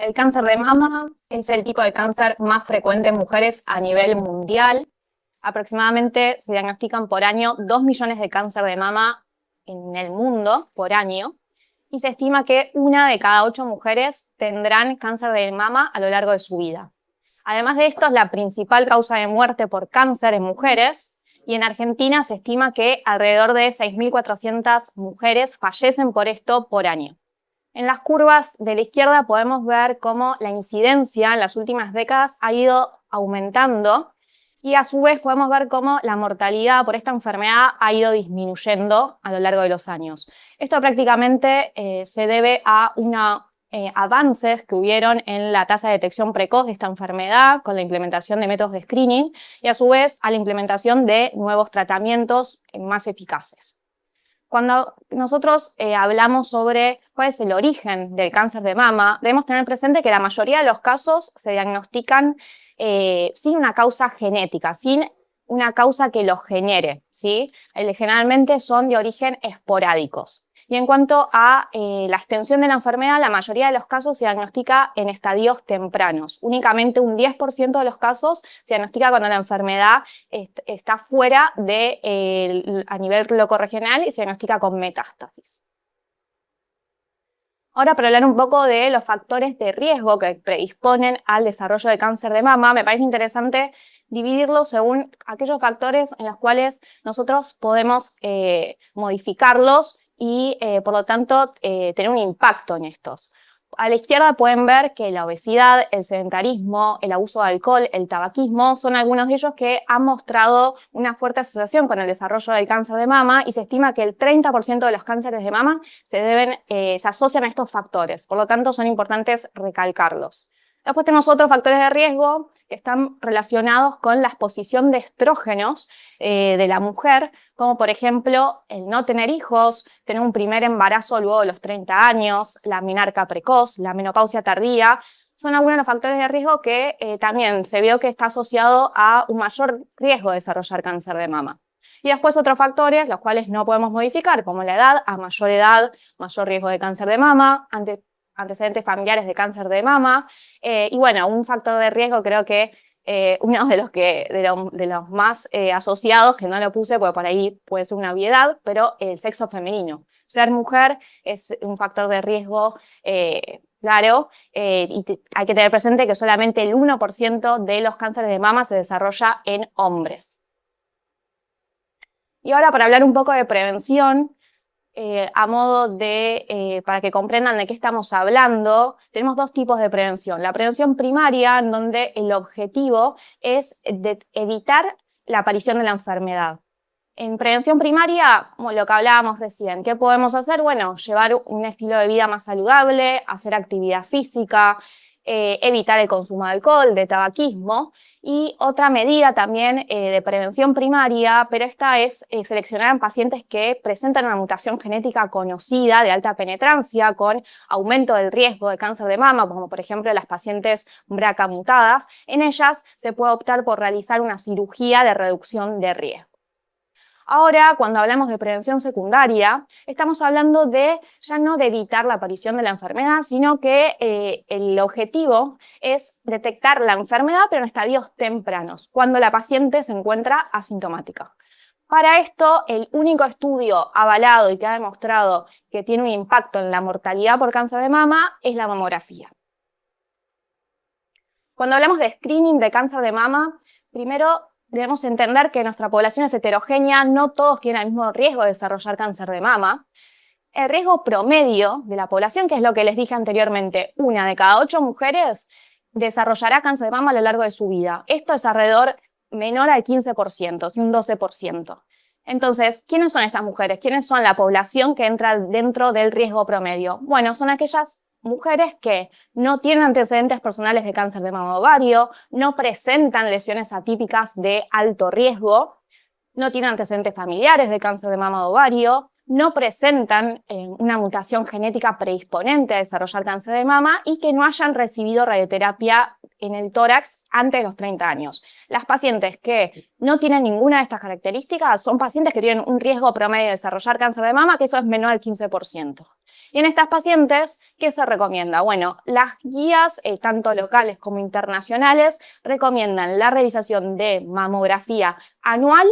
El cáncer de mama es el tipo de cáncer más frecuente en mujeres a nivel mundial. Aproximadamente se diagnostican por año 2 millones de cáncer de mama en el mundo por año y se estima que 1 de cada 8 mujeres tendrán cáncer de mama a lo largo de su vida. Además de esto, es la principal causa de muerte por cáncer en mujeres y en Argentina se estima que alrededor de 6.400 mujeres fallecen por esto por año. En las curvas de la izquierda podemos ver cómo la incidencia en las últimas décadas ha ido aumentando y a su vez podemos ver cómo la mortalidad por esta enfermedad ha ido disminuyendo a lo largo de los años. Esto prácticamente se debe a avances que hubieron en la tasa de detección precoz de esta enfermedad con la implementación de métodos de screening y a su vez a la implementación de nuevos tratamientos más eficaces. Cuando nosotros hablamos sobre cuál es el origen del cáncer de mama, debemos tener presente que la mayoría de los casos se diagnostican sin una causa genética, sin una causa que los genere, ¿sí? Generalmente son de origen esporádicos. Y en cuanto a la extensión de la enfermedad, la mayoría de los casos se diagnostica en estadios tempranos. Únicamente un 10% de los casos se diagnostica cuando la enfermedad está fuera a nivel locorregional y se diagnostica con metástasis. Ahora, para hablar un poco de los factores de riesgo que predisponen al desarrollo de cáncer de mama, me parece interesante dividirlo según aquellos factores en los cuales nosotros podemos modificarlos y, por lo tanto, tener un impacto en estos. A la izquierda pueden ver que la obesidad, el sedentarismo, el abuso de alcohol, el tabaquismo son algunos de ellos que han mostrado una fuerte asociación con el desarrollo del cáncer de mama y se estima que el 30% de los cánceres de mama se asocian a estos factores. Por lo tanto, son importantes recalcarlos. Después tenemos otros factores de riesgo que están relacionados con la exposición de estrógenos de la mujer, como por ejemplo el no tener hijos, tener un primer embarazo luego de los 30 años, la menarca precoz, la menopausia tardía. Son algunos de los factores de riesgo que también se vio que está asociado a un mayor riesgo de desarrollar cáncer de mama. Y después otros factores, los cuales no podemos modificar, como la edad, mayor riesgo de cáncer de mama, antecedentes familiares de cáncer de mama, y bueno, un factor de riesgo creo que uno de los más asociados, que no lo puse porque por ahí puede ser una obviedad, pero el sexo femenino. Ser mujer es un factor de riesgo claro, y hay que tener presente que solamente el 1% de los cánceres de mama se desarrolla en hombres. Y ahora, para hablar un poco de prevención, a modo de, para que comprendan de qué estamos hablando, tenemos dos tipos de prevención. La prevención primaria, en donde el objetivo es evitar la aparición de la enfermedad. En prevención primaria, como lo que hablábamos recién, ¿qué podemos hacer? Bueno, llevar un estilo de vida más saludable, hacer actividad física, evitar el consumo de alcohol, de tabaquismo. Y otra medida también de prevención primaria, pero esta es seleccionar a pacientes que presentan una mutación genética conocida de alta penetrancia con aumento del riesgo de cáncer de mama, como por ejemplo las pacientes BRCA mutadas. En ellas se puede optar por realizar una cirugía de reducción de riesgo. Ahora, cuando hablamos de prevención secundaria, estamos hablando ya no de evitar la aparición de la enfermedad, sino que el objetivo es detectar la enfermedad, pero en estadios tempranos, cuando la paciente se encuentra asintomática. Para esto, el único estudio avalado y que ha demostrado que tiene un impacto en la mortalidad por cáncer de mama es la mamografía. Cuando hablamos de screening de cáncer de mama, primero debemos entender que nuestra población es heterogénea, no todos tienen el mismo riesgo de desarrollar cáncer de mama. El riesgo promedio de la población, que es lo que les dije anteriormente, 1 de cada 8 mujeres desarrollará cáncer de mama a lo largo de su vida. Esto es alrededor menor al 15%, un 12%. Entonces, ¿quiénes son estas mujeres? ¿Quiénes son la población que entra dentro del riesgo promedio? Bueno, son aquellas mujeres que no tienen antecedentes personales de cáncer de mama o ovario, no presentan lesiones atípicas de alto riesgo, no tienen antecedentes familiares de cáncer de mama o ovario, no presentan una mutación genética predisponente a desarrollar cáncer de mama y que no hayan recibido radioterapia en el tórax antes de los 30 años. Las pacientes que no tienen ninguna de estas características son pacientes que tienen un riesgo promedio de desarrollar cáncer de mama, que eso es menor al 15%. Y en estas pacientes, ¿qué se recomienda? Bueno, las guías, tanto locales como internacionales, recomiendan la realización de mamografía anual.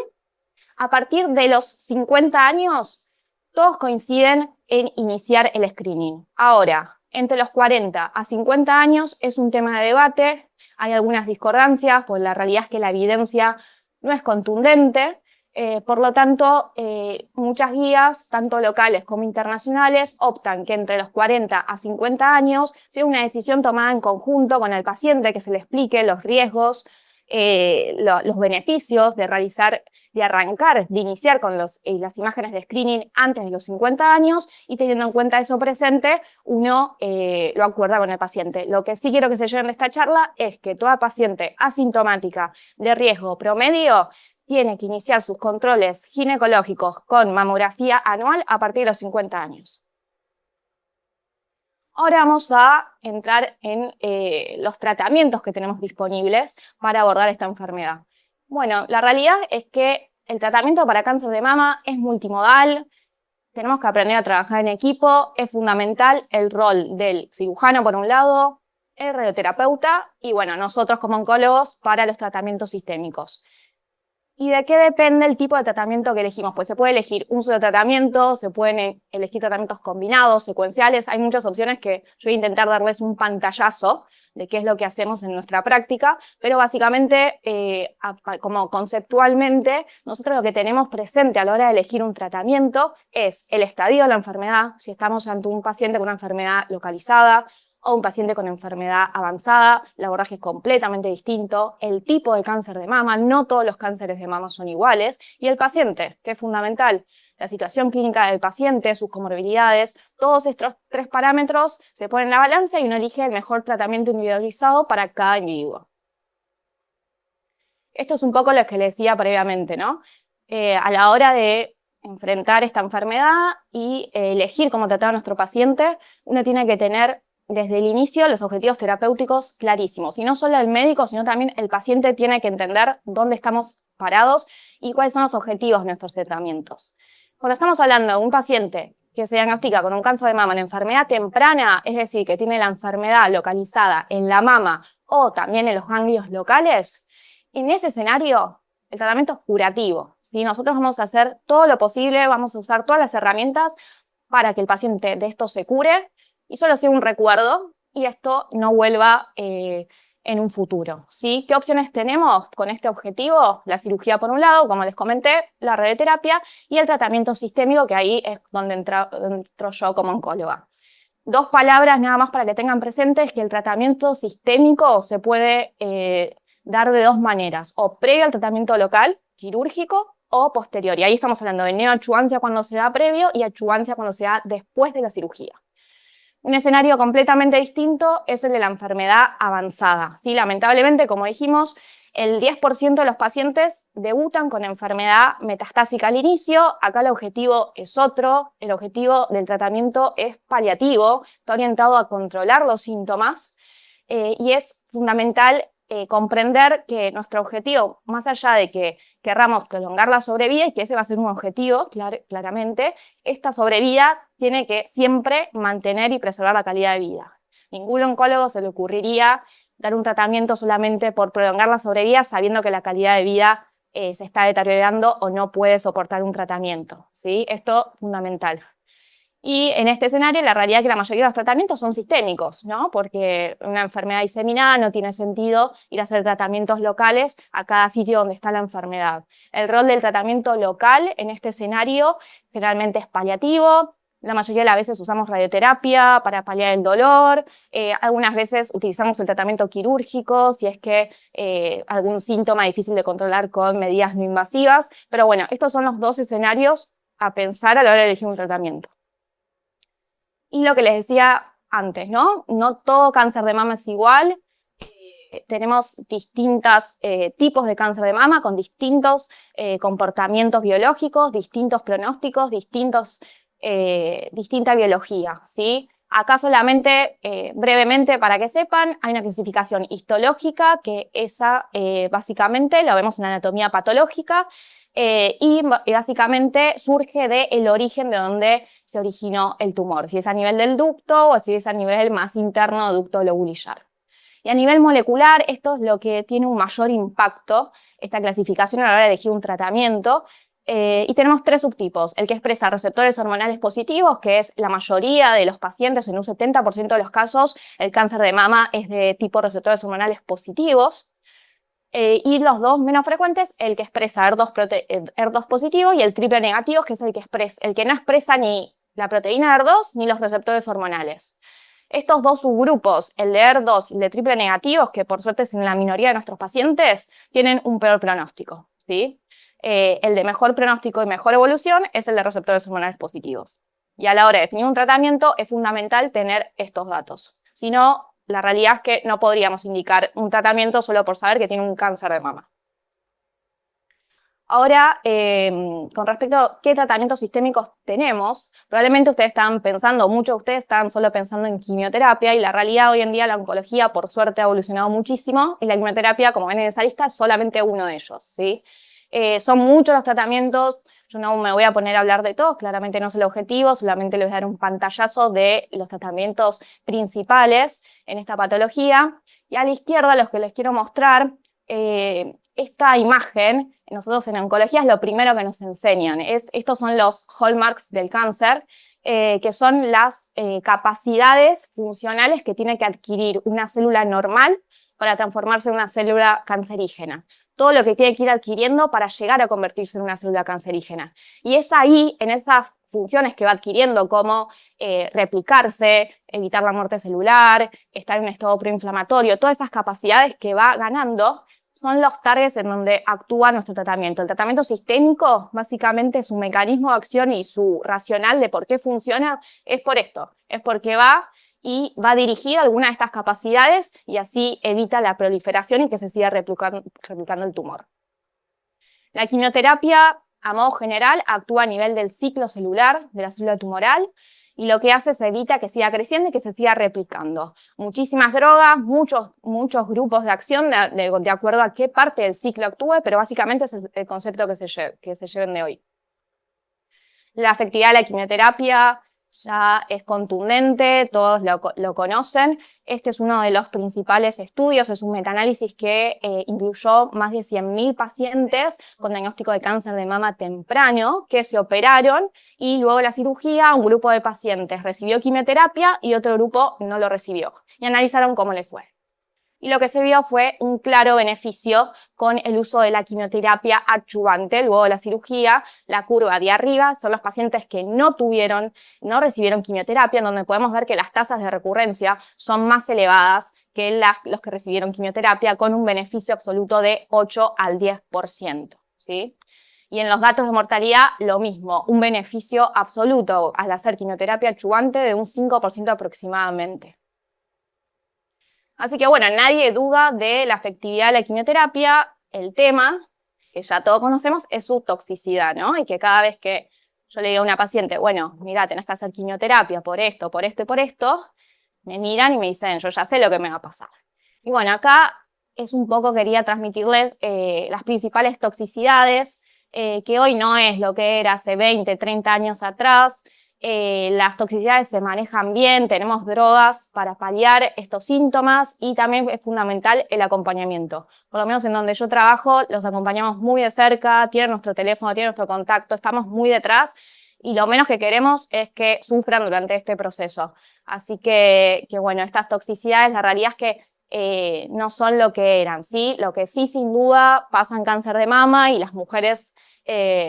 A partir de los 50 años, todos coinciden en iniciar el screening. Ahora, entre los 40 a 50 años es un tema de debate, hay algunas discordancias, pues la realidad es que la evidencia no es contundente, por lo tanto, muchas guías, tanto locales como internacionales, optan que entre los 40 a 50 años sea una decisión tomada en conjunto con el paciente, que se le explique los riesgos, los beneficios de realizar, de arrancar, de iniciar con las imágenes de screening antes de los 50 años, y teniendo en cuenta eso presente, uno lo acuerda con el paciente. Lo que sí quiero que se lleven de esta charla es que toda paciente asintomática de riesgo promedio tiene que iniciar sus controles ginecológicos con mamografía anual a partir de los 50 años. Ahora vamos a entrar en los tratamientos que tenemos disponibles para abordar esta enfermedad. Bueno, la realidad es que el tratamiento para cáncer de mama es multimodal, tenemos que aprender a trabajar en equipo, es fundamental el rol del cirujano por un lado, el radioterapeuta y bueno, nosotros como oncólogos para los tratamientos sistémicos. ¿Y de qué depende el tipo de tratamiento que elegimos? Pues se puede elegir un solo tratamiento, se pueden elegir tratamientos combinados, secuenciales, hay muchas opciones que yo voy a intentar darles un pantallazo de qué es lo que hacemos en nuestra práctica, pero básicamente, como conceptualmente, nosotros lo que tenemos presente a la hora de elegir un tratamiento es el estadio de la enfermedad, si estamos ante un paciente con una enfermedad localizada, o un paciente con enfermedad avanzada, el abordaje es completamente distinto, el tipo de cáncer de mama, no todos los cánceres de mama son iguales, y el paciente, que es fundamental, la situación clínica del paciente, sus comorbilidades, todos estos 3 parámetros se ponen en la balanza y uno elige el mejor tratamiento individualizado para cada individuo. Esto es un poco lo que les decía previamente, ¿no? A la hora de enfrentar esta enfermedad y elegir cómo tratar a nuestro paciente, uno tiene que tener desde el inicio los objetivos terapéuticos clarísimos. Y no solo el médico, sino también el paciente tiene que entender dónde estamos parados y cuáles son los objetivos de nuestros tratamientos. Cuando estamos hablando de un paciente que se diagnostica con un cáncer de mama en enfermedad temprana, es decir, que tiene la enfermedad localizada en la mama o también en los ganglios locales, en ese escenario el tratamiento es curativo, ¿sí? Nosotros vamos a hacer todo lo posible, vamos a usar todas las herramientas para que el paciente de esto se cure y solo sea un recuerdo y esto no vuelva en un futuro, ¿sí? ¿Qué opciones tenemos con este objetivo? La cirugía por un lado, como les comenté, la radioterapia y el tratamiento sistémico, que ahí es donde entro yo como oncóloga. 2 palabras nada más para que tengan presentes que el tratamiento sistémico se puede dar de 2 maneras, o previo al tratamiento local, quirúrgico, o posterior. Y ahí estamos hablando de neoadjuvancia cuando se da previo y adjuvancia cuando se da después de la cirugía. Un escenario completamente distinto es el de la enfermedad avanzada, ¿sí? Lamentablemente, como dijimos, el 10% de los pacientes debutan con enfermedad metastásica al inicio. Acá el objetivo es otro, el objetivo del tratamiento es paliativo, está orientado a controlar los síntomas y es fundamental comprender que nuestro objetivo, más allá de que querramos prolongar la sobrevida, y que ese va a ser un objetivo, claramente, esta sobrevida tiene que siempre mantener y preservar la calidad de vida. Ningún oncólogo se le ocurriría dar un tratamiento solamente por prolongar la sobrevida sabiendo que la calidad de vida se está deteriorando o no puede soportar un tratamiento, ¿sí? Esto es fundamental. Y en este escenario la realidad es que la mayoría de los tratamientos son sistémicos, ¿no? Porque una enfermedad diseminada no tiene sentido ir a hacer tratamientos locales a cada sitio donde está la enfermedad. El rol del tratamiento local en este escenario generalmente es paliativo. La mayoría de las veces usamos radioterapia para paliar el dolor, algunas veces utilizamos el tratamiento quirúrgico si es que algún síntoma difícil de controlar con medidas no invasivas, pero bueno, estos son los 2 escenarios a pensar a la hora de elegir un tratamiento. Y lo que les decía antes, ¿no? No todo cáncer de mama es igual, tenemos distintos tipos de cáncer de mama con distintos comportamientos biológicos, distintos pronósticos, distinta biología, ¿sí? Acá solamente, brevemente, para que sepan, hay una clasificación histológica, que esa básicamente la vemos en anatomía patológica, y básicamente surge del origen de donde se originó el tumor, si es a nivel del ducto o si es a nivel más interno ducto lobulillar. Y a nivel molecular, esto es lo que tiene un mayor impacto, esta clasificación a la hora de elegir un tratamiento. Y tenemos 3 subtipos: el que expresa receptores hormonales positivos, que es la mayoría de los pacientes, en un 70% de los casos, el cáncer de mama es de tipo receptores hormonales positivos. Y los 2 menos frecuentes, el que expresa ER2 positivo y el triple negativo, que es el que no expresa ni la proteína ER2 ni los receptores hormonales. Estos 2 subgrupos, el de ER2 y el de triple negativos, que por suerte es en la minoría de nuestros pacientes, tienen un peor pronóstico, ¿sí? El de mejor pronóstico y mejor evolución es el de receptores hormonales positivos. Y a la hora de definir un tratamiento es fundamental tener estos datos. Si no, la realidad es que no podríamos indicar un tratamiento solo por saber que tiene un cáncer de mama. Ahora, con respecto a qué tratamientos sistémicos tenemos, probablemente ustedes están pensando, muchos de ustedes están solo pensando en quimioterapia, y la realidad hoy en día la oncología por suerte ha evolucionado muchísimo, y la quimioterapia, como ven en esa lista, es solamente uno de ellos, ¿sí? Son muchos los tratamientos, yo no me voy a poner a hablar de todos, claramente no es el objetivo, solamente les voy a dar un pantallazo de los tratamientos principales en esta patología. Y a la izquierda, los que les quiero mostrar, esta imagen, nosotros en oncología es lo primero que nos enseñan. Estos son los hallmarks del cáncer, que son las capacidades funcionales que tiene que adquirir una célula normal para transformarse en una célula cancerígena. Todo lo que tiene que ir adquiriendo para llegar a convertirse en una célula cancerígena. Y es ahí, en esas funciones que va adquiriendo, como replicarse, evitar la muerte celular, estar en un estado proinflamatorio, todas esas capacidades que va ganando, son los targets en donde actúa nuestro tratamiento. El tratamiento sistémico, básicamente, su mecanismo de acción y su racional de por qué funciona es por esto, es porque va dirigido a alguna de estas capacidades y así evita la proliferación y que se siga replicando el tumor. La quimioterapia, a modo general, actúa a nivel del ciclo celular de la célula tumoral, y lo que hace es evita que siga creciendo y que se siga replicando. Muchísimas drogas, muchos grupos de acción de acuerdo a qué parte del ciclo actúe, pero básicamente es el concepto que se lleven de hoy. La efectividad de la quimioterapia ya es contundente, todos lo conocen. Este es uno de los principales estudios, es un metaanálisis que incluyó más de 100.000 pacientes con diagnóstico de cáncer de mama temprano que se operaron, y luego de la cirugía un grupo de pacientes recibió quimioterapia y otro grupo no lo recibió, y analizaron cómo le fue. Y lo que se vio fue un claro beneficio con el uso de la quimioterapia adyuvante luego de la cirugía. La curva de arriba son los pacientes que no recibieron quimioterapia, en donde podemos ver que las tasas de recurrencia son más elevadas que los que recibieron quimioterapia, con un beneficio absoluto de 8 al 10%, ¿sí? Y en los datos de mortalidad, lo mismo, un beneficio absoluto al hacer quimioterapia adyuvante de un 5% aproximadamente. Así que bueno, nadie duda de la efectividad de la quimioterapia. El tema, que ya todos conocemos, es su toxicidad, ¿no? Y que cada vez que yo le digo a una paciente, bueno, mira, tenés que hacer quimioterapia por esto, por esto y por esto, me miran y me dicen, yo ya sé lo que me va a pasar. Y bueno, acá es un poco, quería transmitirles las principales toxicidades, que hoy no es lo que era hace 20, 30 años atrás. Las toxicidades se manejan bien, tenemos drogas para paliar estos síntomas, y también es fundamental el acompañamiento. Por lo menos en donde yo trabajo, los acompañamos muy de cerca, tienen nuestro teléfono, tienen nuestro contacto, estamos muy detrás, y lo menos que queremos es que sufran durante este proceso. Así que bueno, estas toxicidades, la realidad es que no son lo que eran, ¿sí? Lo que sí, sin duda, pasa en cáncer de mama, y las mujeres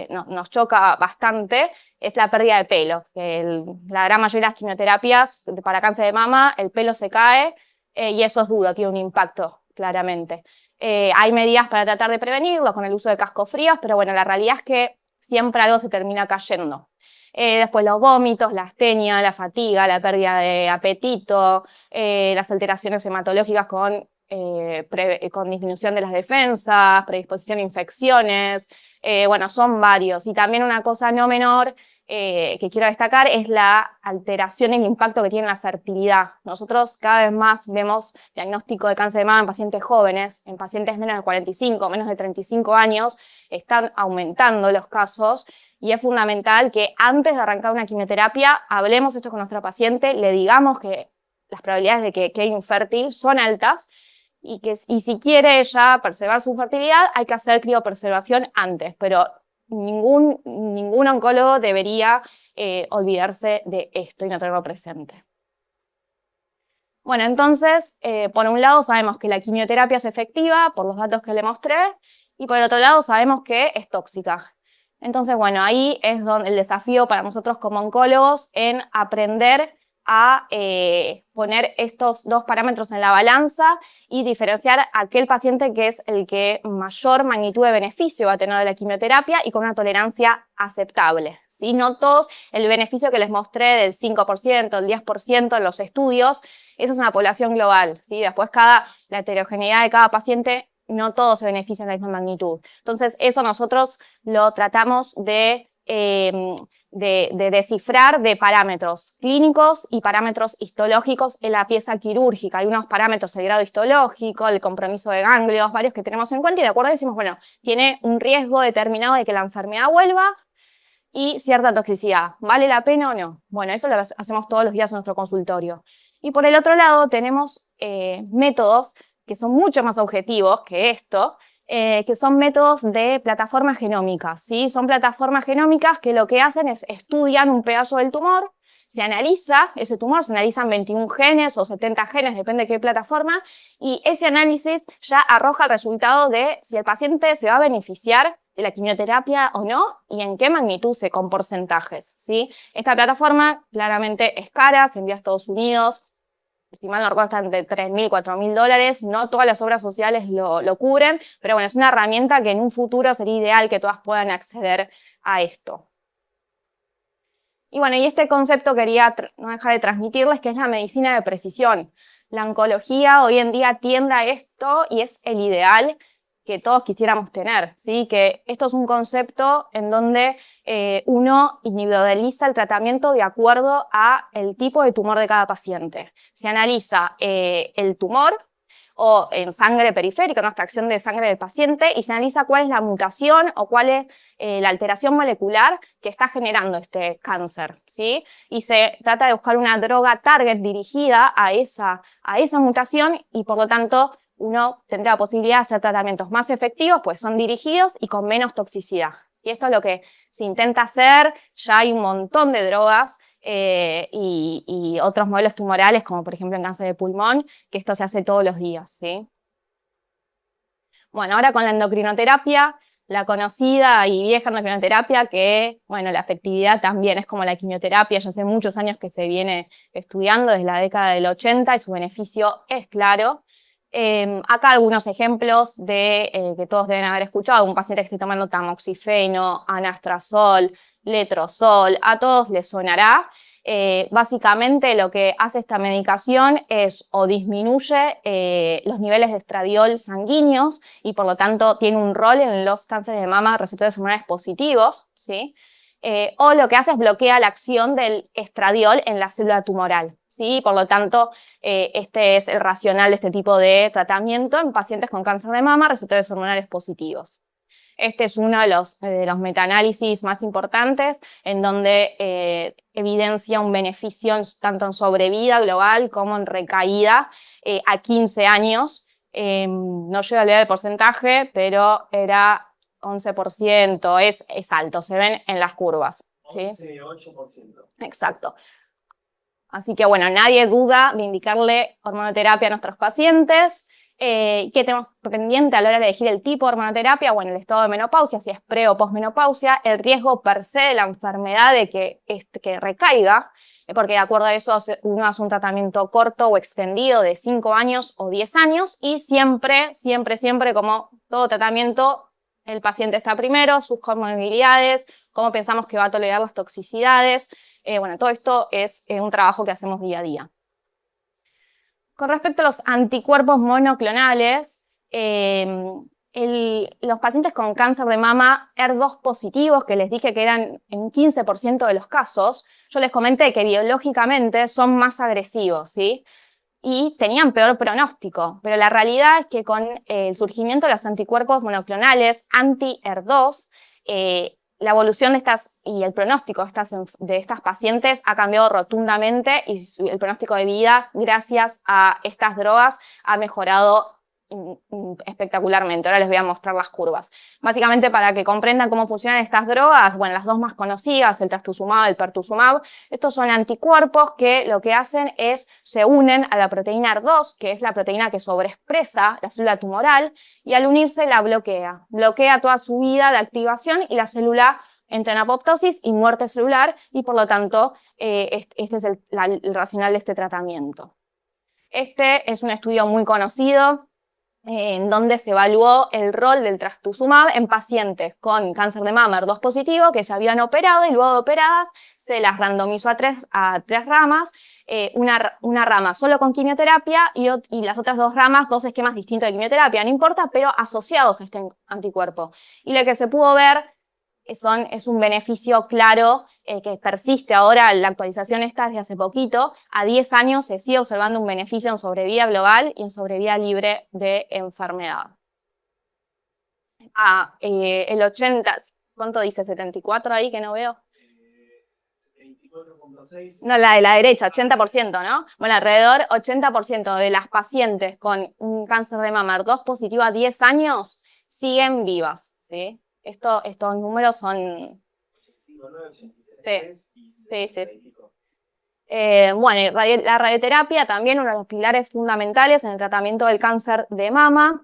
nos choca bastante, es la pérdida de pelo. La gran mayoría de las quimioterapias para cáncer de mama, el pelo se cae, y eso es duro, tiene un impacto, claramente. Hay medidas para tratar de prevenirlo con el uso de cascos fríos, pero bueno, la realidad es que siempre algo se termina cayendo. Después los vómitos, la astenia, la fatiga, la pérdida de apetito, las alteraciones hematológicas con disminución de las defensas, predisposición a infecciones, bueno, son varios. Y también una cosa no menor que quiero destacar es la alteración y el impacto que tiene en la fertilidad. Nosotros cada vez más vemos diagnóstico de cáncer de mama en pacientes jóvenes, en pacientes menos de 45, menos de 35 años, están aumentando los casos y es fundamental que antes de arrancar una quimioterapia hablemos esto con nuestra paciente, le digamos que las probabilidades de que quede infértil son altas y si quiere ella preservar su fertilidad hay que hacer criopreservación antes, pero ningún oncólogo debería olvidarse de esto y no tenerlo presente. Bueno, entonces, por un lado sabemos que la quimioterapia es efectiva por los datos que le mostré y por el otro lado sabemos que es tóxica. Entonces, bueno, ahí es donde el desafío para nosotros como oncólogos en aprender a poner estos dos parámetros en la balanza y diferenciar aquel paciente que es el que mayor magnitud de beneficio va a tener de la quimioterapia y con una tolerancia aceptable, ¿sí? No todos, el beneficio que les mostré del 5%, el 10% en los estudios, esa es una población global, ¿sí? Después la heterogeneidad de cada paciente, no todos se benefician de la misma magnitud. Entonces, eso nosotros lo tratamos de descifrar de parámetros clínicos y parámetros histológicos en la pieza quirúrgica. Hay unos parámetros, el grado histológico, el compromiso de ganglios, varios que tenemos en cuenta y de acuerdo decimos, bueno, tiene un riesgo determinado de que la enfermedad vuelva y cierta toxicidad. ¿Vale la pena o no? Bueno, eso lo hacemos todos los días en nuestro consultorio. Y por el otro lado tenemos métodos que son mucho más objetivos que esto, que son métodos de plataformas genómicas, ¿sí? Son plataformas genómicas que lo que hacen es estudian un pedazo del tumor, se analiza ese tumor, se analizan 21 genes o 70 genes, depende de qué plataforma, y ese análisis ya arroja el resultado de si el paciente se va a beneficiar de la quimioterapia o no, y en qué magnitud, con porcentajes, ¿sí? Esta plataforma claramente es cara, se envía a Estados Unidos, si mal no recuerdo, está entre $3.000, $4.000, no todas las obras sociales lo cubren, pero bueno, es una herramienta que en un futuro sería ideal que todas puedan acceder a esto. Y bueno, y este concepto quería no dejar de transmitirles, que es la medicina de precisión. La oncología hoy en día tiende a esto y es el ideal que todos quisiéramos tener, ¿sí? Que esto es un concepto en donde uno individualiza el tratamiento de acuerdo a el tipo de tumor de cada paciente. Se analiza el tumor o en sangre periférica, una extracción de sangre del paciente, y se analiza cuál es la mutación o cuál es la alteración molecular que está generando este cáncer, ¿sí? Y se trata de buscar una droga target dirigida a esa mutación y por lo tanto uno tendrá la posibilidad de hacer tratamientos más efectivos, pues son dirigidos y con menos toxicidad. Y esto es lo que se intenta hacer, ya hay un montón de drogas y otros modelos tumorales, como por ejemplo en cáncer de pulmón, que esto se hace todos los días, ¿sí? Bueno, ahora con la endocrinoterapia, la conocida y vieja endocrinoterapia, que, bueno, la efectividad también es como la quimioterapia, ya hace muchos años que se viene estudiando, desde la década del 80, y su beneficio es claro. Acá algunos ejemplos de que todos deben haber escuchado, un paciente que esté tomando tamoxifeno, anastrozol, letrozol, a todos les sonará. Básicamente lo que hace esta medicación es o disminuye los niveles de estradiol sanguíneos y por lo tanto tiene un rol en los cánceres de mama receptores hormonales positivos, ¿sí? O lo que hace es bloquea la acción del estradiol en la célula tumoral, ¿sí? Por lo tanto, este es el racional de este tipo de tratamiento en pacientes con cáncer de mama receptores hormonales positivos. Este es uno de los metaanálisis más importantes en donde evidencia un beneficio tanto en sobrevida global como en recaída a 15 años. No llego a leer el porcentaje, pero era 11%, es alto, se ven en las curvas, ¿sí? 8%. Exacto. Así que bueno, nadie duda de indicarle hormonoterapia a nuestros pacientes. ¿Qué tenemos pendiente a la hora de elegir el tipo de hormonoterapia? Bueno, el estado de menopausia, si es pre o posmenopausia, el riesgo per se de la enfermedad de que recaiga, porque de acuerdo a eso uno hace un tratamiento corto o extendido de 5 años o 10 años y siempre, como todo tratamiento, el paciente está primero, sus comorbilidades, cómo pensamos que va a tolerar las toxicidades. Bueno, todo esto es un trabajo que hacemos día a día. Con respecto a los anticuerpos monoclonales, los pacientes con cáncer de mama ER2 positivos, que les dije que eran en un 15% de los casos, yo les comenté que biológicamente son más agresivos, ¿sí? Y tenían peor pronóstico, pero la realidad es que con el surgimiento de los anticuerpos monoclonales anti-ER2, la evolución de estas y el pronóstico de estas pacientes ha cambiado rotundamente y el pronóstico de vida, gracias a estas drogas, ha mejorado espectacularmente. Ahora les voy a mostrar las curvas. Básicamente, para que comprendan cómo funcionan estas drogas, bueno, las dos más conocidas, el trastuzumab, el pertuzumab, estos son anticuerpos que lo que hacen es se unen a la proteína ER2, que es la proteína que sobreexpresa la célula tumoral, y al unirse la bloquea. Bloquea toda su vida de activación y la célula entra en apoptosis y muerte celular, y por lo tanto, este es el racional de este tratamiento. Este es un estudio muy conocido, en donde se evaluó el rol del trastuzumab en pacientes con cáncer de mama ER2 positivo que se habían operado, y luego de operadas se las randomizó a tres ramas, una rama solo con quimioterapia y las otras dos ramas, dos esquemas distintos de quimioterapia, no importa, pero asociados a este anticuerpo. Y lo que se pudo ver es un beneficio claro que persiste ahora. La actualización esta desde hace poquito. A 10 años se sigue observando un beneficio en sobrevida global y en sobrevida libre de enfermedad. El 80, ¿cuánto dice? 74 ahí que no veo. 24.6. No, la de la derecha, 80%, ¿no? Bueno, alrededor 80% de las pacientes con un cáncer de mama ER2 positivo a 10 años siguen vivas, ¿sí? Estos números son... 85, 86, sí. Bueno, la radioterapia también uno de los pilares fundamentales en el tratamiento del cáncer de mama.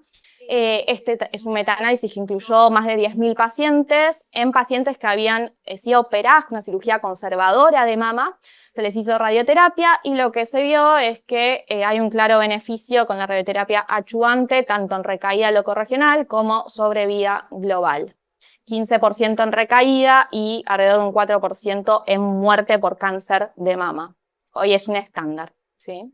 Este es un metaanálisis que incluyó más de 10.000 pacientes, en pacientes que habían sido operadas con una cirugía conservadora de mama. Se les hizo radioterapia y lo que se vio es que hay un claro beneficio con la radioterapia adyuvante, tanto en recaída locorregional como sobrevida global. 15% en recaída y alrededor de un 4% en muerte por cáncer de mama. Hoy es un estándar, ¿sí?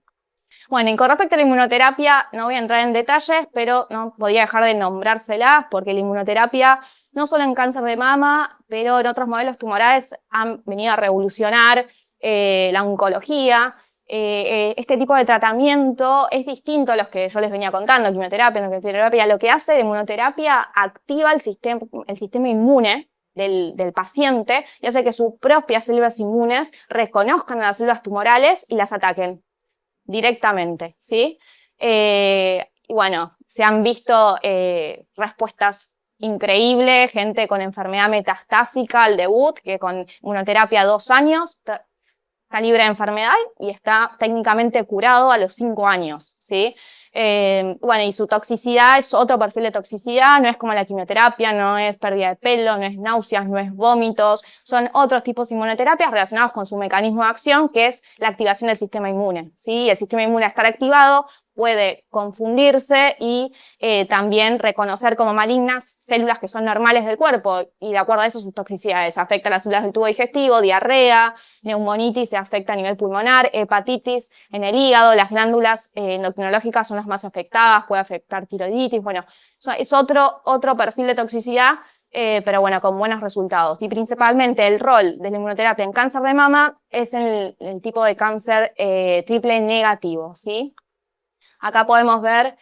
Bueno, y con respecto a la inmunoterapia, no voy a entrar en detalles, pero no podía dejar de nombrársela, porque la inmunoterapia, no solo en cáncer de mama, pero en otros modelos tumorales, han venido a revolucionar la oncología. Este tipo de tratamiento es distinto a los que yo les venía contando, quimioterapia, quimioterapia. Lo que hace de inmunoterapia activa el sistema inmune del paciente y hace que sus propias células inmunes reconozcan a las células tumorales y las ataquen directamente, ¿sí? Y bueno, se han visto respuestas increíbles, gente con enfermedad metastásica al debut, que con inmunoterapia 2 años está libre de enfermedad y está técnicamente curado a los 5 años, ¿sí? Bueno, y su toxicidad es otro perfil de toxicidad, no es como la quimioterapia, no es pérdida de pelo, no es náuseas, no es vómitos, son otros tipos de inmunoterapias relacionados con su mecanismo de acción, que es la activación del sistema inmune, ¿sí? El sistema inmune, al estar activado, puede confundirse y también reconocer como malignas células que son normales del cuerpo, y de acuerdo a eso sus toxicidades. Afecta a las células del tubo digestivo, diarrea, neumonitis, se afecta a nivel pulmonar, hepatitis en el hígado, las glándulas endocrinológicas son las más afectadas, puede afectar tiroiditis, bueno, es otro perfil de toxicidad, pero bueno, con buenos resultados. Y principalmente el rol de la inmunoterapia en cáncer de mama es en el tipo de cáncer triple negativo, ¿sí? Acá podemos ver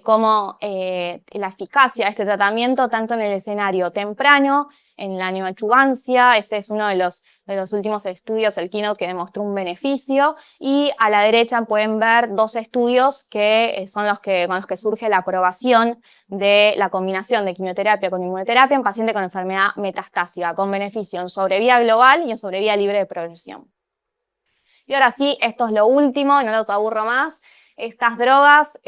cómo la eficacia de este tratamiento, tanto en el escenario temprano, en la neoadjuvancia, ese es uno de los últimos estudios, el Keynote, que demostró un beneficio, y a la derecha pueden ver dos estudios que son con los que surge la aprobación de la combinación de quimioterapia con inmunoterapia en pacientes con enfermedad metastásica, con beneficio en sobrevida global y en sobrevida libre de progresión. Y ahora sí, esto es lo último, no los aburro más. Estas drogas,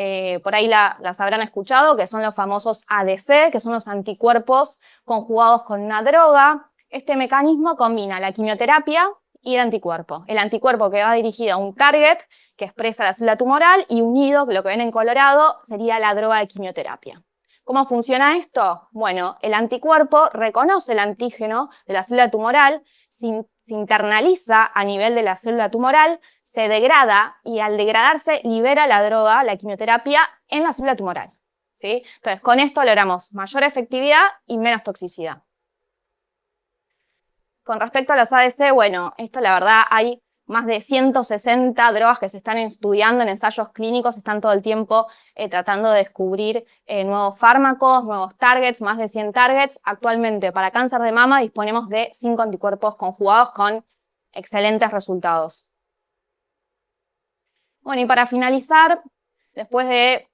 por ahí las habrán escuchado, que son los famosos ADC, que son los anticuerpos conjugados con una droga. Este mecanismo combina la quimioterapia y el anticuerpo. El anticuerpo que va dirigido a un target que expresa la célula tumoral y unido, lo que ven en colorado, sería la droga de quimioterapia. ¿Cómo funciona esto? Bueno, el anticuerpo reconoce el antígeno de la célula tumoral, se internaliza a nivel de la célula tumoral, se degrada y al degradarse libera la droga, la quimioterapia, en la célula tumoral, ¿sí? Entonces, con esto logramos mayor efectividad y menos toxicidad. Con respecto a las ADC, bueno, esto la verdad hay más de 160 drogas que se están estudiando en ensayos clínicos, están todo el tiempo tratando de descubrir nuevos fármacos, nuevos targets, más de 100 targets. Actualmente para cáncer de mama disponemos de 5 anticuerpos conjugados con excelentes resultados. Bueno, y para finalizar, después de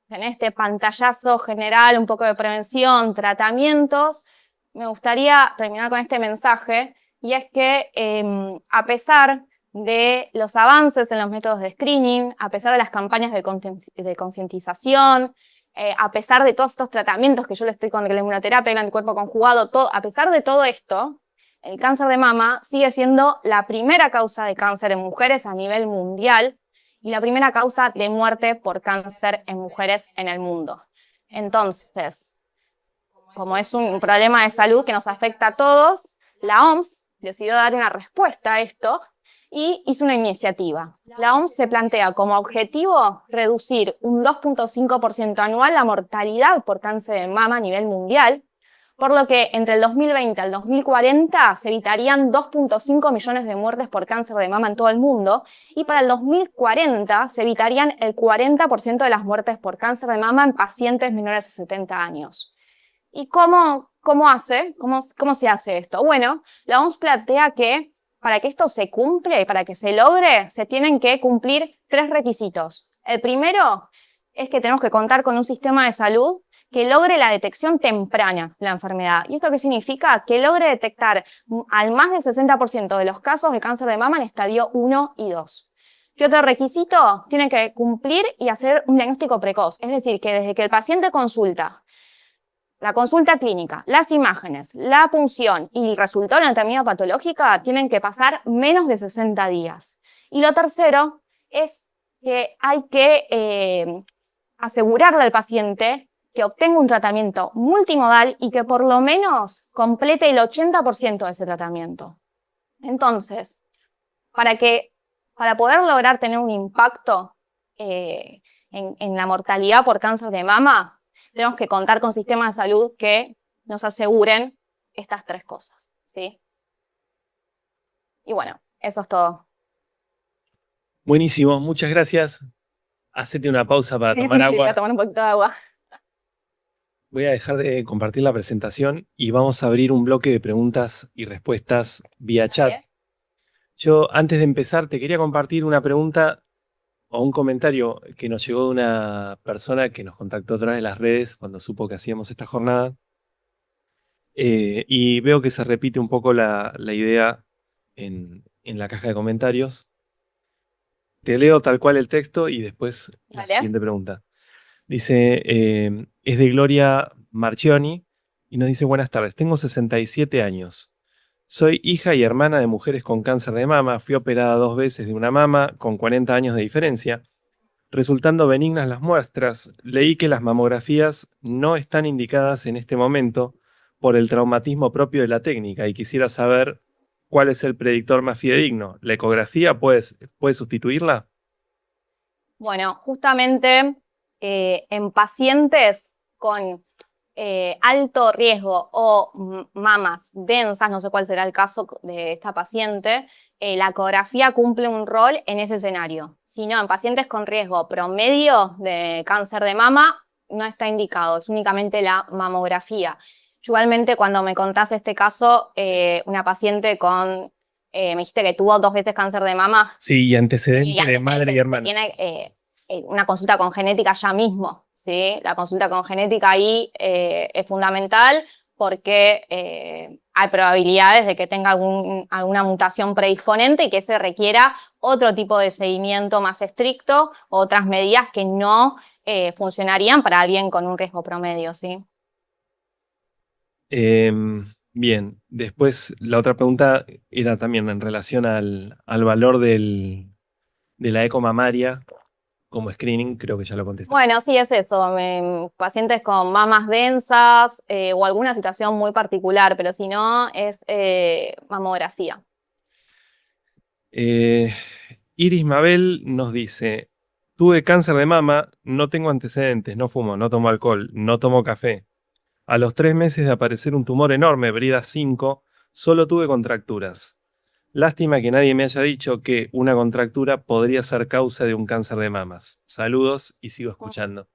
en este pantallazo general, un poco de prevención, tratamientos, me gustaría terminar con este mensaje, y es que a pesar de los avances en los métodos de screening, a pesar de las campañas de concientización, a pesar de todos estos tratamientos que yo le estoy con la inmunoterapia, el anticuerpo conjugado, a pesar de todo esto, el cáncer de mama sigue siendo la primera causa de cáncer en mujeres a nivel mundial y la primera causa de muerte por cáncer en mujeres en el mundo. Entonces, como es un problema de salud que nos afecta a todos, la OMS decidió dar una respuesta a esto y hizo una iniciativa. La OMS se plantea como objetivo reducir un 2.5% anual la mortalidad por cáncer de mama a nivel mundial, por lo que entre el 2020 al 2040 se evitarían 2.5 millones de muertes por cáncer de mama en todo el mundo, y para el 2040 se evitarían el 40% de las muertes por cáncer de mama en pacientes menores de 70 años. ¿Y cómo se hace esto? Bueno, la OMS plantea que para que esto se cumpla y para que se logre, se tienen que cumplir 3 requisitos. El primero es que tenemos que contar con un sistema de salud que logre la detección temprana de la enfermedad. ¿Y esto qué significa? Que logre detectar al más del 60% de los casos de cáncer de mama en estadio 1 y 2. ¿Qué otro requisito? Tiene que cumplir y hacer un diagnóstico precoz. Es decir, que desde que el paciente consulta, la consulta clínica, las imágenes, la punción y el resultado de la anatomía patológica tienen que pasar menos de 60 días. Y lo tercero es que hay que asegurarle al paciente que obtenga un tratamiento multimodal y que por lo menos complete el 80% de ese tratamiento. Entonces, para poder lograr tener un impacto en la mortalidad por cáncer de mama, tenemos que contar con sistemas de salud que nos aseguren estas 3 cosas, ¿sí? Y bueno, eso es todo. Buenísimo, muchas gracias. Hacete una pausa para tomar Sí, agua. voy a tomar un poquito de agua. Voy a dejar de compartir la presentación y vamos a abrir un bloque de preguntas y respuestas vía chat. Yo, antes de empezar, te quería compartir una pregunta o un comentario que nos llegó de una persona que nos contactó a través de las redes cuando supo que hacíamos esta jornada. Y veo que se repite un poco la idea en la caja de comentarios. Te leo tal cual el texto y después la siguiente pregunta. Dice, es de Gloria Marchioni y nos dice, buenas tardes, tengo 67 años. Soy hija y hermana de mujeres con cáncer de mama. Fui operada 2 veces de una mama con 40 años de diferencia, resultando benignas las muestras. Leí que las mamografías no están indicadas en este momento por el traumatismo propio de la técnica y quisiera saber cuál es el predictor más fidedigno. ¿La ecografía puede sustituirla? Bueno, justamente en pacientes con alto riesgo o mamas densas, no sé cuál será el caso de esta paciente, la ecografía cumple un rol en ese escenario. Si no, en pacientes con riesgo promedio de cáncer de mama, no está indicado, es únicamente la mamografía. Igualmente, cuando me contás este caso, una paciente me dijiste que tuvo 2 veces cáncer de mama. Sí, y antecedente de madre y hermano. Tiene una consulta con genética ya mismo, ¿sí? La consulta con genética ahí es fundamental porque hay probabilidades de que tenga alguna mutación predisponente y que se requiera otro tipo de seguimiento más estricto, otras medidas que no funcionarían para alguien con un riesgo promedio, ¿sí? Bien, después la otra pregunta era también en relación al valor de la eco mamaria como screening, creo que ya lo contesté. Bueno, sí, es eso. Pacientes con mamas densas o alguna situación muy particular, pero si no, es mamografía. Iris Mabel nos dice, Tuve cáncer de mama, no tengo antecedentes, no fumo, no tomo alcohol, no tomo café. A los 3 meses de aparecer un tumor enorme, Brida 5, solo tuve contracturas. Lástima que nadie me haya dicho que una contractura podría ser causa de un cáncer de mamas. Saludos y sigo escuchando.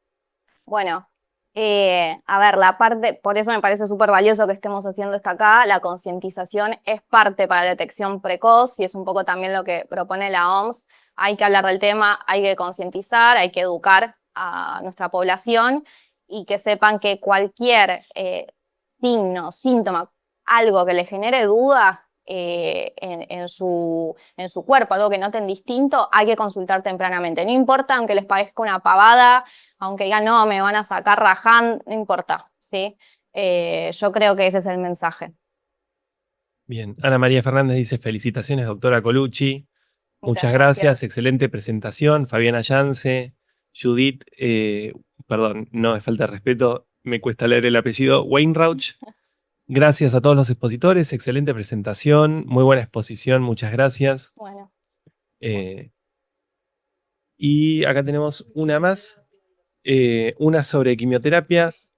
Bueno, a ver, la parte, por eso me parece súper valioso que estemos haciendo esto acá, la concientización es parte para la detección precoz y es un poco también lo que propone la OMS. Hay que hablar del tema, hay que concientizar, hay que educar a nuestra población y que sepan que cualquier signo, síntoma, algo que le genere duda en su cuerpo, algo que noten distinto, hay que consultar tempranamente. No importa, aunque les parezca una pavada, aunque digan, no, me van a sacar raján, no importa, ¿sí? Yo creo que ese es el mensaje. Bien, Ana María Fernández dice, felicitaciones, doctora Colucci. Muchas Muchas gracias, gracias. excelente presentación. Fabiana Yance, Judith, perdón, no, es falta de respeto, me cuesta leer el apellido, Weinrauch. Gracias a todos los expositores, excelente presentación, muy buena exposición, muchas gracias. Bueno. Y acá tenemos una más, una sobre quimioterapias.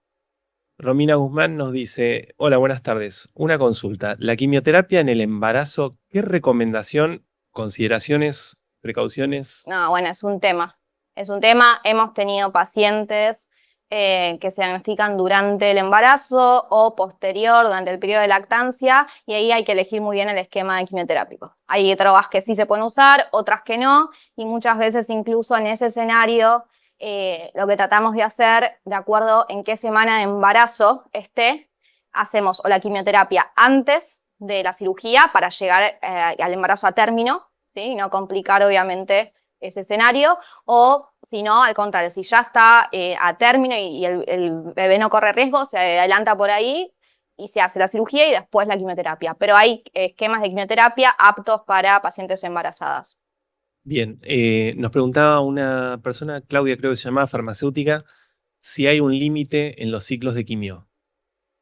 Romina Guzmán nos dice, hola, buenas tardes. Una consulta. La quimioterapia en el embarazo, ¿qué recomendación, consideraciones, precauciones? No, bueno, es un tema. Es un tema. Hemos tenido pacientes que se diagnostican durante el embarazo o posterior, durante el periodo de lactancia, y ahí hay que elegir muy bien el esquema de quimioterápico. Hay drogas que sí se pueden usar, otras que no, y muchas veces incluso en ese escenario lo que tratamos de hacer, de acuerdo en qué semana de embarazo esté, hacemos o la quimioterapia antes de la cirugía para llegar al embarazo a término, ¿sí? Y no complicar obviamente ese escenario, o si no, al contrario, si ya está a término y el bebé no corre riesgo, se adelanta por ahí y se hace la cirugía y después la quimioterapia. Pero hay esquemas de quimioterapia aptos para pacientes embarazadas. Bien, nos preguntaba una persona, Claudia creo que se llamaba farmacéutica, si hay un límite en los ciclos de quimio.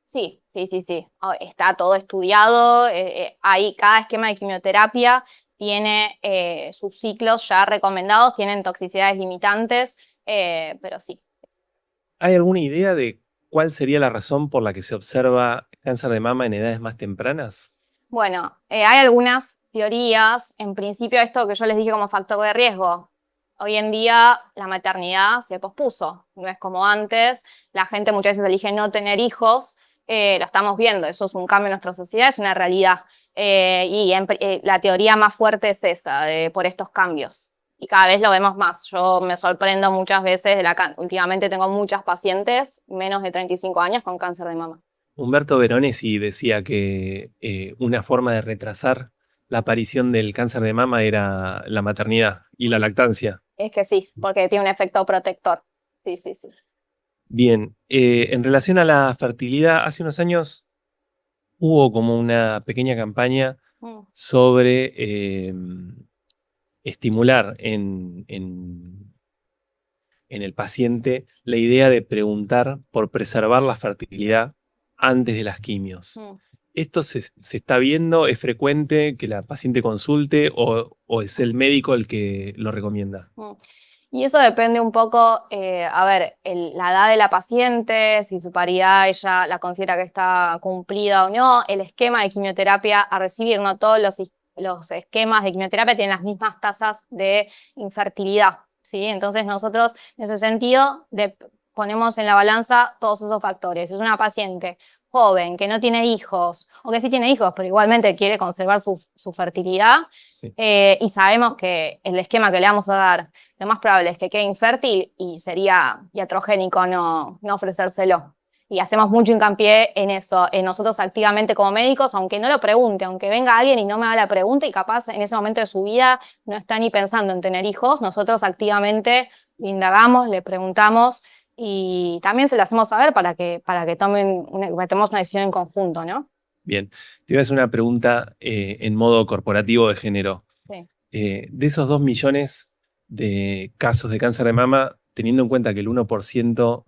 Sí, sí, sí, sí. Está todo estudiado. Cada esquema de quimioterapia tiene sus ciclos ya recomendados, tienen toxicidades limitantes, pero sí. ¿Hay alguna idea de cuál sería la razón por la que se observa cáncer de mama en edades más tempranas? Bueno, hay algunas teorías. En principio, esto que yo les dije como factor de riesgo. Hoy en día la maternidad se pospuso. No es como antes. La gente muchas veces elige no tener hijos. Lo estamos viendo. Eso es un cambio en nuestra sociedad, es una realidad. La teoría más fuerte es esa, por estos cambios. Y cada vez lo vemos más. Yo me sorprendo muchas veces. Últimamente tengo muchas pacientes, menos de 35 años, con cáncer de mama. Humberto Veronesi decía que una forma de retrasar la aparición del cáncer de mama era la maternidad y la lactancia. Es que sí, porque tiene un efecto protector. Sí, sí, sí. Bien, en relación a la fertilidad, hace unos años hubo como una pequeña campaña Mm. sobre estimular en el paciente la idea de preguntar por preservar la fertilidad antes de las quimios. Mm. ¿Esto se está viendo? ¿Es frecuente que la paciente consulte o es el médico el que lo recomienda? Mm. Y eso depende un poco, a ver, la edad de la paciente, si su paridad ella la considera que está cumplida o no, el esquema de quimioterapia a recibir, no todos los esquemas de quimioterapia tienen las mismas tasas de infertilidad, ¿sí? Entonces nosotros en ese sentido ponemos en la balanza todos esos factores. Si es una paciente joven, que no tiene hijos, o que sí tiene hijos, pero igualmente quiere conservar su fertilidad, Sí. y sabemos que el esquema que le vamos a dar, lo más probable es que quede infértil y sería iatrogénico no ofrecérselo. Y hacemos mucho hincapié en eso, en nosotros activamente como médicos, aunque no lo pregunte, aunque venga alguien y no me haga la pregunta y capaz en ese momento de su vida no está ni pensando en tener hijos, nosotros activamente le indagamos, le preguntamos y también se lo hacemos saber para que tomemos una decisión en conjunto, ¿no? Bien, te voy a hacer una pregunta en modo corporativo de género. Sí. De esos 2 millones de casos de cáncer de mama, teniendo en cuenta que el 1%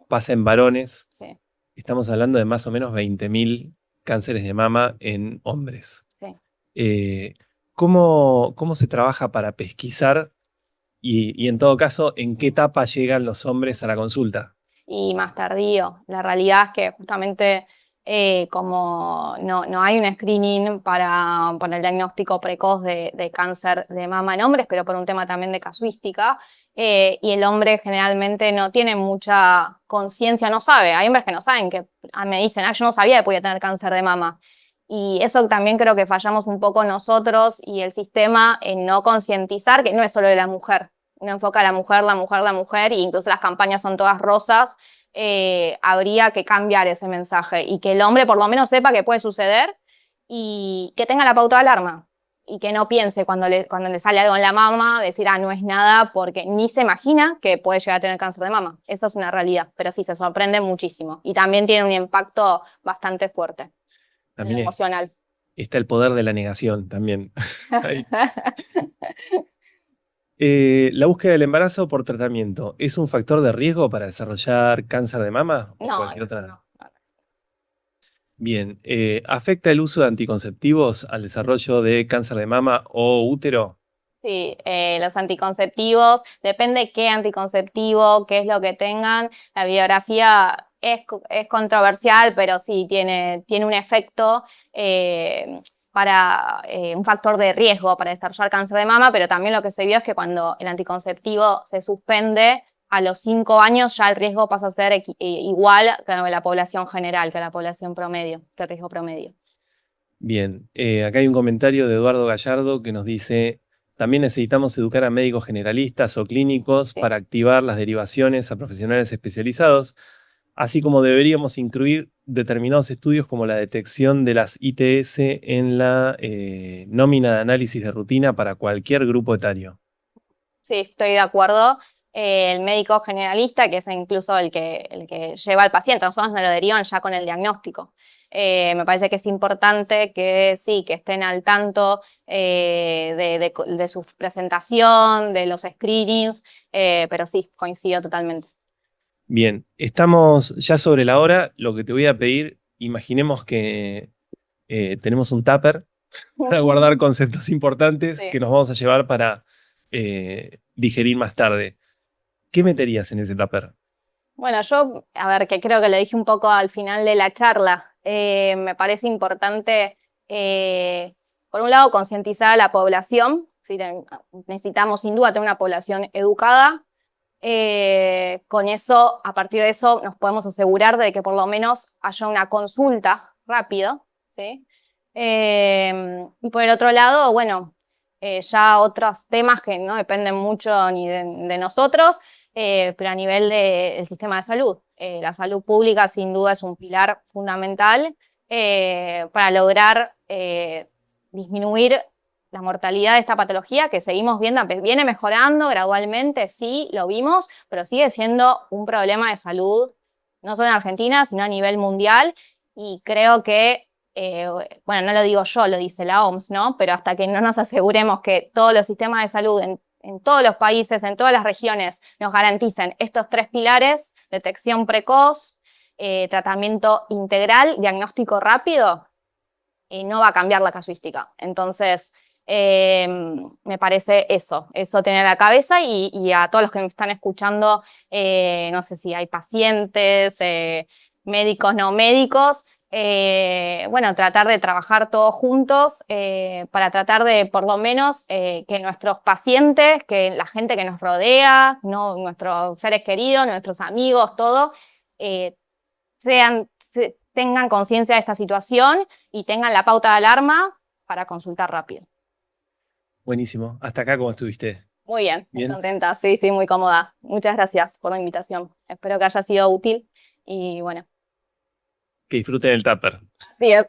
pasa en varones, Sí, estamos hablando de más o menos 20.000 cánceres de mama en hombres. sí. ¿Cómo se trabaja para pesquisar Y en todo caso, ¿en qué etapa llegan los hombres a la consulta? Y más tardío. La realidad es que justamente como no hay un screening para el diagnóstico precoz de cáncer de mama en hombres, pero por un tema también de casuística, y el hombre generalmente no tiene mucha conciencia, no sabe. Hay hombres que no saben, que me dicen, yo no sabía que podía tener cáncer de mama. Y eso también creo que fallamos un poco nosotros y el sistema en no concientizar que no es solo de la mujer. No enfoca a la mujer, la mujer, la mujer, e incluso las campañas son todas rosas. Habría que cambiar ese mensaje y que el hombre por lo menos sepa que puede suceder y que tenga la pauta de alarma y que no piense cuando le sale algo en la mama, decir, no es nada, porque ni se imagina que puede llegar a tener cáncer de mama. Esa es una realidad, pero sí, se sorprende muchísimo y también tiene un impacto bastante fuerte. También emocional. Está el poder de la negación también. ¿La búsqueda del embarazo por tratamiento es un factor de riesgo para desarrollar cáncer de mama o cualquier otra? No. Bien, ¿afecta el uso de anticonceptivos al desarrollo de cáncer de mama o útero? Sí, los anticonceptivos, depende qué anticonceptivo, qué es lo que tengan. La biografía es controversial, pero sí, tiene un efecto para un factor de riesgo para desarrollar cáncer de mama, pero también lo que se vio es que cuando el anticonceptivo se suspende, a los 5 años ya el riesgo pasa a ser igual que la población general, que la población promedio, que el riesgo promedio. Bien, acá hay un comentario de Eduardo Gallardo que nos dice, también necesitamos educar a médicos generalistas o clínicos para activar las derivaciones a profesionales especializados, así como deberíamos incluir determinados estudios como la detección de las ITS en la nómina de análisis de rutina para cualquier grupo etario. Sí, estoy de acuerdo. El médico generalista, que es incluso el que lleva al paciente, nosotros nos lo derivan ya con el diagnóstico. Me parece que es importante que sí, que estén al tanto de su presentación, de los screenings, pero sí, coincido totalmente. Bien, estamos ya sobre la hora. Lo que te voy a pedir, imaginemos que tenemos un tupper para guardar conceptos importantes Sí. que nos vamos a llevar para digerir más tarde. ¿Qué meterías en ese tupper? Bueno, yo, a ver, que creo que lo dije un poco al final de la charla, me parece importante, por un lado, concientizar a la población, ¿sí? Necesitamos sin duda tener una población educada, con eso, a partir de eso, nos podemos asegurar de que por lo menos haya una consulta rápido, ¿sí? Y por el otro lado, bueno, ya otros temas que no dependen mucho ni de nosotros, pero a nivel del sistema de salud. La salud pública sin duda es un pilar fundamental para lograr disminuir la mortalidad de esta patología que seguimos viendo, viene mejorando gradualmente, sí, lo vimos, pero sigue siendo un problema de salud, no solo en Argentina, sino a nivel mundial, y creo que, bueno, no lo digo yo, lo dice la OMS, ¿no? Pero hasta que no nos aseguremos que todos los sistemas de salud en todos los países, en todas las regiones, nos garanticen estos 3 pilares: detección precoz, tratamiento integral, diagnóstico rápido, no va a cambiar la casuística. Entonces, me parece eso tener a la cabeza y a todos los que me están escuchando, no sé si hay pacientes, médicos, no médicos, bueno, tratar de trabajar todos juntos para tratar de, por lo menos, que nuestros pacientes, que la gente que nos rodea, ¿no? Nuestros seres queridos, nuestros amigos, todo, tengan conciencia de esta situación y tengan la pauta de alarma para consultar rápido. Buenísimo. ¿Hasta acá cómo estuviste? Muy bien, Bien. contenta, sí, muy cómoda. Muchas gracias por la invitación. Espero que haya sido útil y bueno. Que disfruten el tupper. Así es.